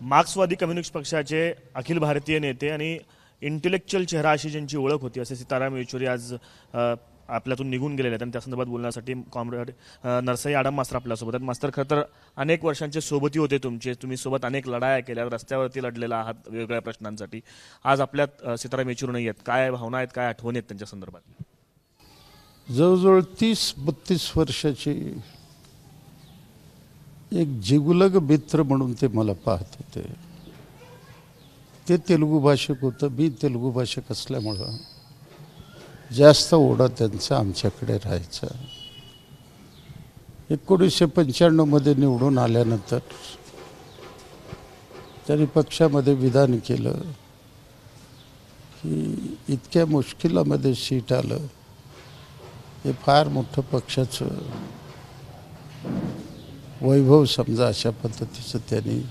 मार्क्सवादी कम्युनिस्ट पक्षाचे अखिल भारतीय नेते आणि इंटेलेक्च्युअल चेहरा अशी ज्यांची ओळख होती असे सीताराम येचुरी आज आपल्यातून निघून गेलेले आहेत आणि त्या संदर्भात बोलण्यासाठी कॉम्रेड नरसई आडम मास्तर आपल्यासोबत आहेत। मास्तर, खरं तर अनेक वर्षांचे सोबती होते तुमचे, तुम्ही सोबत अनेक लढाया केल्या, रस्त्यावरती लढलेला आहात वेगवेगळ्या प्रश्नांसाठी। आज आपल्यात सीताराम येचुरी नाही आहेत, काय भावना आहेत, काय आठवणी आहेत त्यांच्या संदर्भात? जवळजवळ 30-32 वर्षाची एक जिगुलग मित्र म्हणून ते मला पाहत होते। ते तेलुगू भाषिक होतं, मी तेलुगू भाषिक असल्यामुळं जास्त ओढा त्यांचा आमच्याकडे राहायचा। 1995 मध्ये निवडून आल्यानंतर त्यांनी पक्षामध्ये विधान केलं की इतक्या मुश्किलामध्ये सीट आलं, हे फार मोठं पक्षाचं वैभव समजा, अशा पद्धतीचं त्यांनी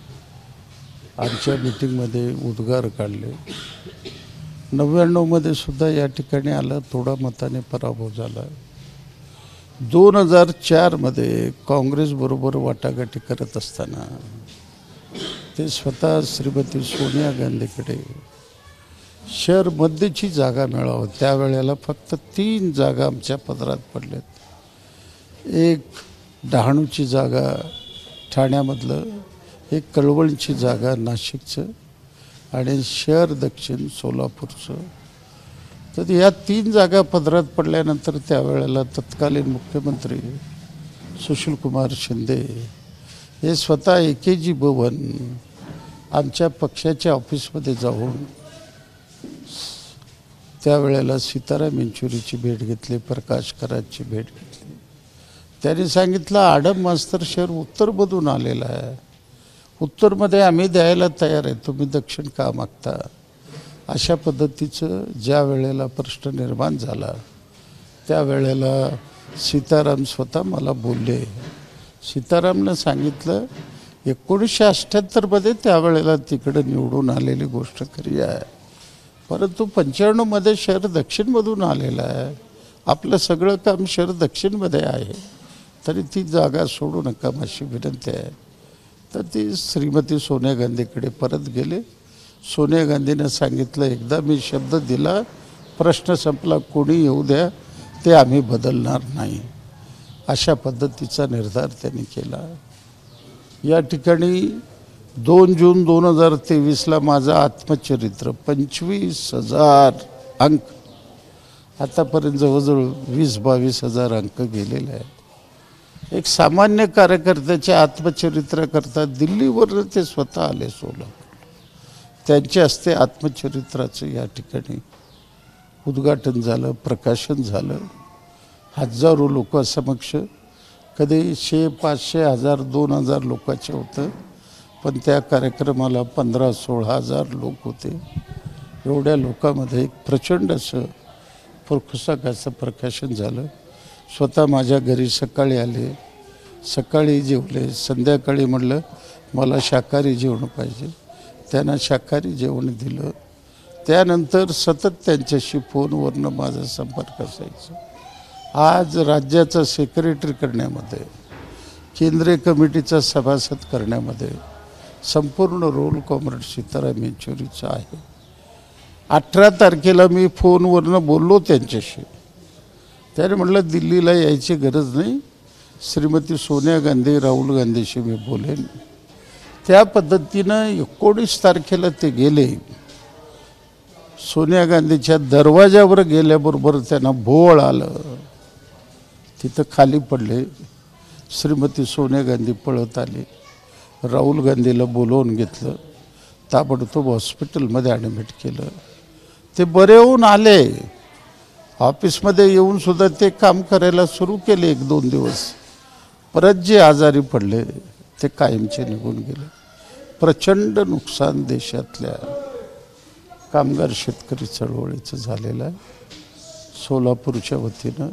आमच्या मीटिंगमध्ये उद्गार काढले। 99 मध्ये सुद्धा या ठिकाणी आलं, थोडा मताने पराभव झाला। 2004 मध्ये काँग्रेसबरोबर वाटाघाटी करत असताना ते स्वतः श्रीमती सोनिया गांधीकडे शहर मध्येची जागा मिळावं, त्यावेळेला फक्त 3 जागा आमच्या पदरात पडल्यात। एक डहाणूची जागा ठाण्यामधलं, एक कळवणची जागा नाशिकचं आणि शहर दक्षिण सोलापूरचं। तर या 3 जागा पदरात पडल्यानंतर त्यावेळेला तत्कालीन मुख्यमंत्री सुशीलकुमार शिंदे हे स्वतः एकेजी भवन आमच्या पक्षाच्या ऑफिसमध्ये जाऊन त्यावेळेला सीताराम येचुरीची भेट घेतली, प्रकाश कराडची भेट घेतली। त्यांनी सांगितलं, आडम मास्तर शहर उत्तरमधून आलेला आहे, उत्तरमध्ये आम्ही द्यायला तयार आहे, तुम्ही दक्षिण का मागता? अशा पद्धतीचं ज्या वेळेला प्रश्न निर्माण झाला त्यावेळेला सीताराम स्वतः मला बोलले। सीतारामनं सांगितलं, 1978 मध्ये त्यावेळेला तिकडे निवडून आलेली गोष्ट खरी आहे, परंतु 95 मध्ये शहर दक्षिणमधून आलेलं आहे, आपलं सगळं काम शहर दक्षिणमध्ये आहे, तरी ती जागा सोडू नका अशी विनंती आहे। तर ती श्रीमती सोनिया गांधीकडे परत गेले। सोनिया गांधीनं सांगितलं, एकदा मी शब्द दिला, प्रश्न संपला, कोणी येऊ द्या, ते आम्ही बदलणार नाही, अशा पद्धतीचा निर्धार त्यांनी केला। या ठिकाणी 2 जून 2023ला माझं आत्मचरित्र 25,000 अंक, आतापर्यंत जवळजवळ 20-22 हजार अंक गेलेले आहेत। एक सामान्य कार्यकर्त्याच्या आत्मचरित्राकरता दिल्लीवर ते स्वतः आले सोलापूर, त्यांच्या हस्ते आत्मचरित्राचं या ठिकाणी उद्घाटन झालं, प्रकाशन झालं। हजारो लोकांसमक्ष, कधी 100, 500, 1000, 2000 लोकांचे होतं, पण त्या कार्यक्रमाला 15-16 हजार लोक होते। एवढ्या लोकांमध्ये एक प्रचंड असं पुस्तकाचं प्रकाशन झालं। स्वतः माझ्या घरी सकाळी आले, सकाळी जेवले, संध्याकाळी म्हटलं मला शाकाहारी जेवण पाहिजे, त्यांना शाकाहारी जेवण दिलं। त्यानंतर सतत त्यांच्याशी फोनवरनं माझा संपर्क असायचा। आज राज्याचा सेक्रेटरी करण्यामध्ये, केंद्रीय कमिटीचा सभासद करण्यामध्ये संपूर्ण रोल कॉम्रेड सीताराम येचुरीचा आहे। 18 तारखेला मी फोनवरनं बोललो त्यांच्याशी, त्याने म्हटलं दिल्लीला यायची गरज नाही, श्रीमती सोनिया गांधी, राहुल गांधीशी मी बोलेन। त्या पद्धतीनं 19 तारखेला ते गेले। सोनिया गांधीच्या दरवाजावर गेल्याबरोबर त्यांना भोवळ आलं, तिथं खाली पडले। श्रीमती सोनिया गांधी पळत आली, राहुल गांधीला बोलवून घेतलं, ताबडतोब हॉस्पिटलमध्ये ॲडमिट केलं। ते बरे होऊन आले, ऑफिसमध्ये येऊन सुद्धा ते काम करायला सुरू केले 1-2 दिवस। परत जे आजारी पडले ते कायमचे निघून गेले। प्रचंड नुकसान देशातल्या कामगार शेतकरी चळवळीचं झालेलं आहे। सोलापूरच्या वतीनं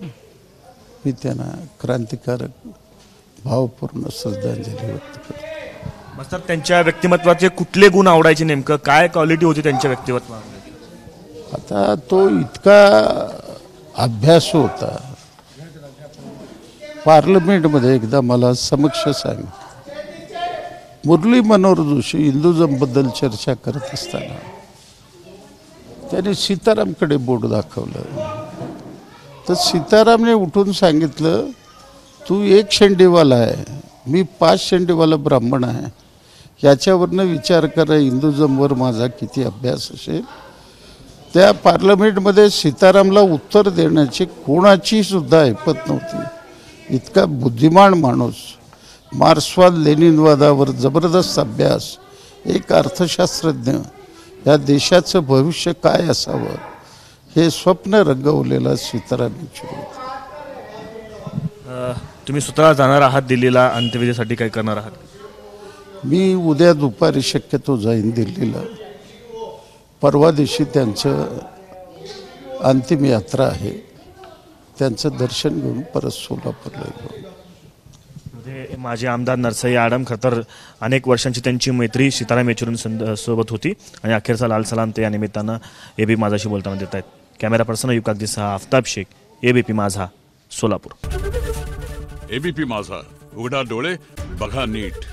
मी त्यांना क्रांतिकारक भावपूर्ण श्रद्धांजली व्यक्त करतो। मास्तर, त्यांच्या व्यक्तिमत्वाचे कुठले गुण आवडायचे, नेमकं काय क्वालिटी होती त्यांच्या व्यक्तिमत्वामध्ये? आता तो इतका अभ्यास होता, पार्लमेंटमध्ये एकदा मला समक्ष सांग, मुरली मनोहर जोशी हिंदुझमबद्दल चर्चा करत असताना त्याने सीतारामकडे बोट दाखवलं. तर सीतारामने उठून सांगितलं, तू 1 शेंडीवाला आहे, मी 5 शेंडीवाला ब्राह्मण आहे. याच्यावरनं विचार करा हिंदुझमवर माझा किती अभ्यास असेल. त्या पार्लमेंटमध्ये सीतारामला उत्तर देण्याची कोणाची सुद्धा ऐपत नव्हती. इतका बुद्धिमान माणूस, मार्क्सवाद लेनिनवादावर जबरदस्त अभ्यास, एक अर्थशास्त्रज्ञ, या देशाचं भविष्य काय असावं हे स्वप्न रंगवलेला सीताराम येचुरी होता. तुम्ही स्वतः जाणार आहात दिल्लीला अंत्यविधीसाठी, काय करणार आहात? मी उद्या दुपारी शक्यतो जाईन दिल्लीला. परवा दिवशी त्यांचं अंतिम यात्रा आहे, त्यांचं दर्शन घेऊन परत सोलापूरला येऊ. म्हणजे माजी आमदार नरसई आडम, खरं तर अनेक वर्षांची त्यांची मैत्री सीताराम येचुरी सोबत होती आणि अखेरचा लाल सलाम ते या निमित्तानं एबीपी माझाशी बोलताना देत आहेत. कॅमेरा पर्सन अयूब कागदीसह आफताब शेख, एबीपी माझा, सोलापूर. एबीपी माझा, उघडा डोळे बघा नीट.